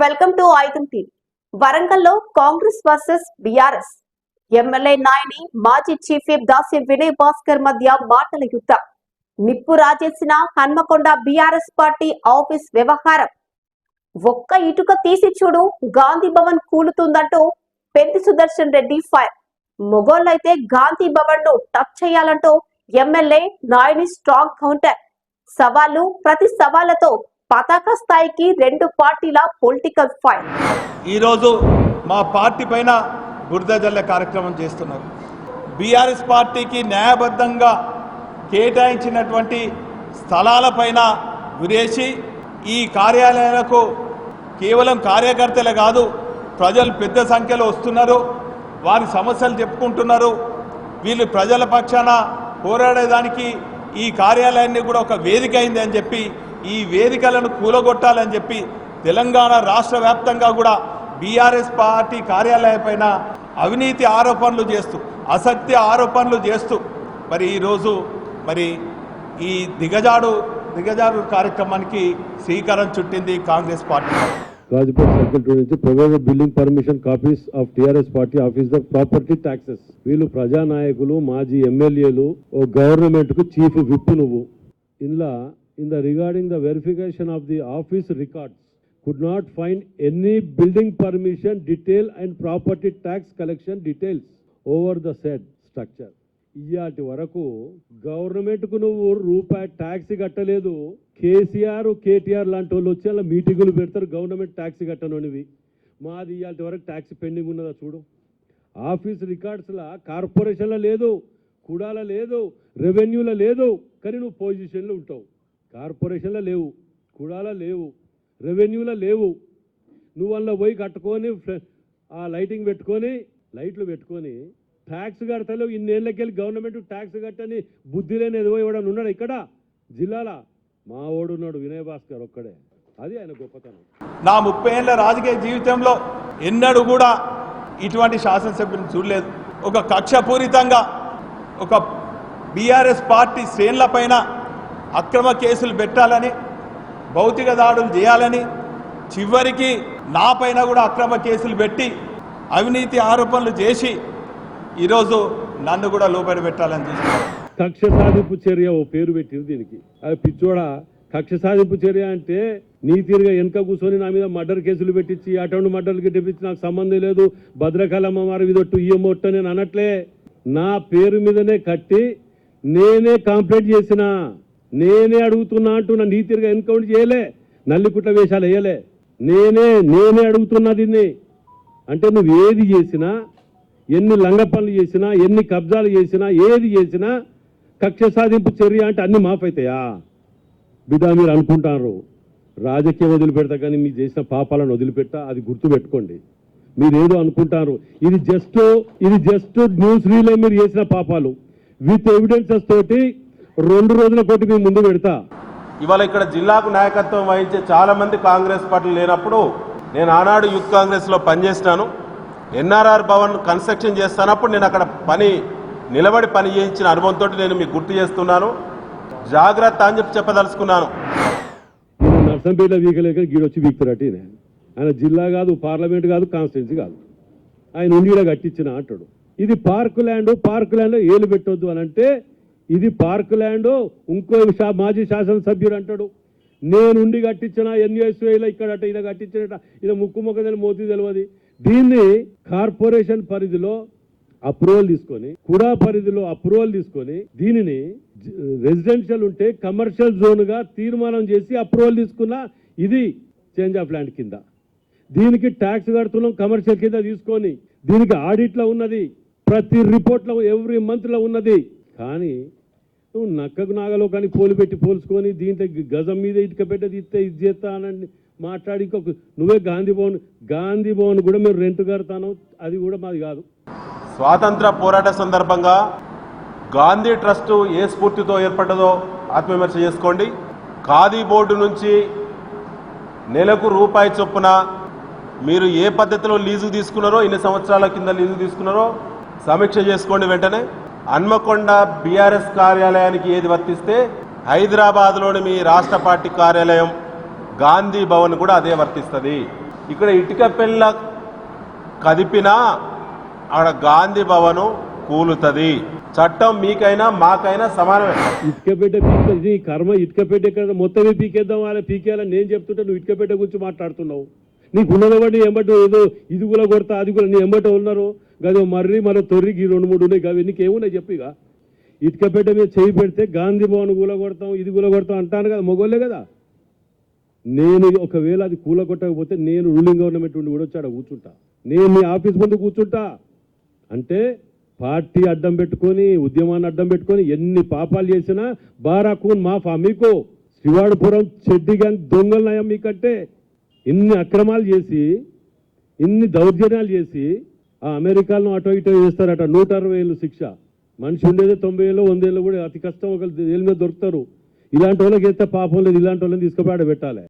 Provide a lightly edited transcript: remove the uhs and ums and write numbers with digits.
Welcome to Icon TV. వరంగల్లో Congress versus BRS. MLA Nayini మాజీ chief whip Dasi Vinay Bhaskar మధ్య మాటల యుద్ధం. నిప్పు రాజేసిన హన్మకొండ బీఆర్ఎస్ పార్టీ ఆఫీస్ వ్యవహారం. ఒక్క ఇటుక తీసి చూడు గాంధీ భవన్ కూలుతుందంటూ పెద్ది సుదర్శన్ రెడ్డి ఫైర్. మొగోళ్ళైతే గాంధీ భవన్ ను టచ్ చేయాలంటూ ఎమ్మెల్యే నాయని స్ట్రాంగ్ కౌంటర్. సవాళ్లు ప్రతి సవాళ్లతో పతాక స్థాయికి రెండు పార్టీల పొలిటికల్ ఫైట్. ఈరోజు మా పార్టీ పైన బురద జల్లే కార్యక్రమం చేస్తున్నారు. బీఆర్ఎస్ పార్టీకి న్యాయబద్ధంగా కేటాయించినటువంటి స్థలాలపైన గురేసి ఈ కార్యాలయాలకు కేవలం కార్యకర్తలే కాదు, ప్రజలు పెద్ద సంఖ్యలో వస్తున్నారు, వారి సమస్యలు చెప్పుకుంటున్నారు. వీళ్ళు ప్రజల పక్షాన పోరాడేదానికి ఈ కార్యాలయాన్ని కూడా ఒక వేదిక అయింది అని చెప్పి, ఈ వేదికలను కూలగొట్టాలని చెప్పి తెలంగాణ రాష్ట్ర వ్యాప్తంగా కూడా బీఆర్ఎస్ పార్టీ కార్యాలయం అవినీతి ఆరోపణలు చేస్తూ, అసత్య ఆరోపణలు చేస్తూ మరి ఈరోజు మరి ఈ దిగజాడు కార్యక్రమానికి శ్రీకారం చుట్టింది కాంగ్రెస్ పార్టీ. Rajput Circle నుంచి provided building permission copies of TRS party office the property taxes. వీళ్ళు ప్రజానాయకులు, మాజీ ఎమ్మెల్యేలు, ఓ గవర్నమెంట్ కు చీఫ్ విప్. నువ్వు ఇందులో regarding the verification of the office records could not find any building permission detail and property tax collection details over the said structure. ఇయాటి వరకు government కు నువ్వు రూపాయి ట్యాక్స్ కట్టలేదు. కేసీఆర్, కేటీఆర్ లాంటి వాళ్ళు వచ్చి అలా మీటింగులు పెడతారు, గవర్నమెంట్ ట్యాక్స్ కట్టనోనివి. మాది ఇయాటి వరకు ట్యాక్స్ పెండింగ్ ఉన్నదా చూడు. ఆఫీస్ రికార్డ్స్లా కార్పొరేషన్లో లేదు, కుడాల లేదు, రెవెన్యూలో లేదు, కానీ నువ్వు పొజిషన్లో ఉంటావు. కార్పొరేషన్లో లేవు, కుడాల లేవు, రెవెన్యూలో లేవు. నువ్వు అందులో పోయి కట్టుకొని ఆ లైట్లు పెట్టుకొని ట్యాక్స్ కడతలేవు. ఇన్నేళ్ళకెళ్ళి గవర్నమెంట్ ట్యాక్స్ కట్టని బుద్ధి లేని ఎదువో ఎవడని ఉన్నాడు ఇక్కడ జిల్లాలో? మా ఓడు ఉన్నాడు వినయ్ భాస్కర్ ఒక్కడే. అది ఆయన గొప్పతనం. నా 30 ఏళ్ల రాజకీయ జీవితంలో ఎన్నడూ కూడా ఇటువంటి శాసనసభ్యులను చూడలేదు. ఒక కక్షపూరితంగా ఒక బీఆర్ఎస్ పార్టీ శ్రేణులపైన అక్రమ కేసులు పెట్టాలని, భౌతిక దాడులు చేయాలని, చివరికి నా పైన కూడా అక్రమ కేసులు పెట్టి అవినీతి ఆరోపణలు చేసి ఈరోజు నన్ను కూడా లోపలి పెట్టాలని చూస్తున్నారు. కక్ష సాధింపు చర్య ఓ పేరు పెట్టింది దీనికి. అది పిచ్చోడా. కక్ష సాధింపు చర్య అంటే నీ తీరుగా వెనక కూర్చొని నా మీద మర్డర్ కేసులు పెట్టించి అటువంటి మర్డర్లు పెట్టించి నాకు సంబంధం లేదు, భద్రకాలమ్మ మారి ఇదొట్టు ఈయమొట్టు నేను అనట్లే. నా పేరు మీదనే కట్టి నేనే కంప్లైంట్ చేసిన, నేనే అడుగుతున్నా అంటున్నా. నీ తీరుగా ఎన్కౌంటర్ చేయలే, నల్లికుట్ల వేషాలు వేయలే. నేనే అడుగుతున్నా దీన్ని. అంటే నువ్వు ఏది చేసినా, ఎన్ని లంగ పనులు చేసినా, ఎన్ని కబ్జాలు చేసినా, ఏది చేసినా కక్ష సాధింపు చర్య అంటే అన్ని మాఫ్ అవుతాయా బిడ్డ? మీరు అనుకుంటారు రాజకీయం వదిలిపెడతా, కానీ మీరు చేసిన పాపాలను వదిలిపెట్టా. అది గుర్తుపెట్టుకోండి. మీరేదో అనుకుంటారు. ఇది జస్ట్ న్యూస్ రీలే మీరు చేసిన పాపాలు. విత్ ఎవిడెన్సెస్ తోటి 2 రోజుల కోటి మీ ముందు పెడతా. ఇవాళ ఇక్కడ జిల్లాకు నాయకత్వం వహించే చాలా మంది కాంగ్రెస్ పార్టీలు లేనప్పుడు నేను ఆనాడు యూత్ కాంగ్రెస్లో పనిచేసినాను. ఎన్ఆర్ఆర్ భవన్ కన్స్ట్రక్షన్ చేస్తున్నప్పుడు నేను అక్కడ నిలబడి పని చేయించిన అనుభవంతో నేను మీకు గుర్తు చేస్తున్నాను. జాగ్రత్త అని చెప్పదలుచుకున్నాను. నర్సంపేట వీకలేక గీడొచ్చి వీక్తురటి. ఆయన జిల్లా కాదు, పార్లమెంట్ కాదు, కాన్స్టిట్యున్సీ కాదు. ఆయన ఉండిలో కట్టించిన అంటాడు. ఇది పార్క్ ల్యాండ్ ఏలు పెట్టొద్దు అని అంటే ఇది పార్క్ ల్యాండ్. ఇంకో మాజీ శాసనసభ్యుడు అంటాడు నేనుండి కట్టించిన ఎన్యూఎస్ఐలో ఇక్కడట ఇలా కట్టించినట, ఇలా ముక్కు మొక్కదని మోతీ తెలియదు. దీన్ని కార్పొరేషన్ పరిధిలో అప్రూవల్ తీసుకొని, కుడా పరిధిలో అప్రూవల్ తీసుకొని, దీనిని రెసిడెన్షియల్ ఉంటే కమర్షియల్ జోన్ గా తీర్మానం చేసి అప్రూవల్ తీసుకున్న ఇది చేంజ్ ఆఫ్ ల్యాండ్ కింద. దీనికి ట్యాక్స్ కడుతున్నాం కమర్షియల్ కింద తీసుకొని. దీనికి ఆడిట్లో ఉన్నది, ప్రతి రిపోర్ట్లో ఎవ్రీ మంత్లో ఉన్నది. కానీ నువ్వు నక్కకు నాగలో కానీ పోల్చుకొని దీంట్లో గజం మీద ఇటుక పెట్టేది ఇది చేస్తా అని మాట్లాడి నువ్వే గాంధీ భవన్ కూడా మేము రెంట్ కడతాను, అది కూడా మాది కాదు. స్వాతంత్ర పోరాట సందర్భంగా గాంధీ ట్రస్ట్ ఏ స్ఫూర్తితో ఏర్పడ్డదో ఆత్మవిమర్శ చేసుకోండి. ఖాదీ బోర్డు నుంచి నెలకు రూపాయి చొప్పున మీరు ఏ పద్ధతిలో లీజు తీసుకున్నారో, ఎన్ని సంవత్సరాల కింద లీజు తీసుకున్నారో సమీక్ష చేసుకోండి. వెంటనే హన్మకొండ బీఆర్ఎస్ కార్యాలయానికి ఏది వర్తిస్తే హైదరాబాద్లోని మీ రాష్ట్ర పార్టీ కార్యాలయం గాంధీ భవన్ కూడా అదే వర్తిస్తుంది. ఇక్కడ ఇటుక పెళ్ళ కదిపినా ఆడ గాంధీ భవను కూలుతుంది. చట్టం మీకైనా మాకైనా సమానమే. ఇటుకపేట పీకే ఇది కర్మ. ఇటుకపేట ఎక్కడ మొత్తమే పీకేద్దాం, వాళ్ళ పీకేయాలని నేను చెప్తుంటే నువ్వు ఇటుకపేట గురించి మాట్లాడుతున్నావు. నీకు ఉన్నదబట్టి ఎంబటి ఏదో ఇది కూడా కొడతా అది కూడా నీ ఎంబట ఉన్నారు గదో మర్రి మన తొర్రికి 2-3 ఉన్నాయి అవి నీకేమున్నాయి చెప్పిగా. ఇటుకపేట మీద చేయి పెడితే గాంధీ భవన్ కూల కొడతాం ఇది కూల కొడతాం అంటాను కదా, మొగోళ్ళే కదా. నేను ఒకవేళ అది కూల కొట్టకపోతే నేను రూలింగ్ గవర్నమెంట్ ఉండి కూడా వచ్చాడ కూర్చుంటా, నేను మీ ఆఫీస్ ముందు కూర్చుంటా. అంటే పార్టీ అడ్డం పెట్టుకొని ఉద్యమాన్ని అడ్డం పెట్టుకొని ఎన్ని పాపాలు చేసినా బారాకూన్ మాఫా. మీకు శ్రీవాడపురం చెడ్డి గ్యాంగ్ దొంగలు నయం మీకంటే. ఇన్ని అక్రమాలు చేసి ఇన్ని దౌర్జన్యాలు చేసి ఆ అమెరికాలో అటో ఇటో చేస్తారట. 160 ఏళ్ళు శిక్ష. మనిషి ఉండేది 90 ఏళ్ళు 100 ఏళ్ళు కూడా అతి కష్టం. ఒకళ్ళు జైలు మీద దొరుకుతారు. ఇలాంటి వాళ్ళకి అయితే పాపం లేదు, ఇలాంటి వాళ్ళని తీసుకుపోయి ఆడ పెట్టాలి.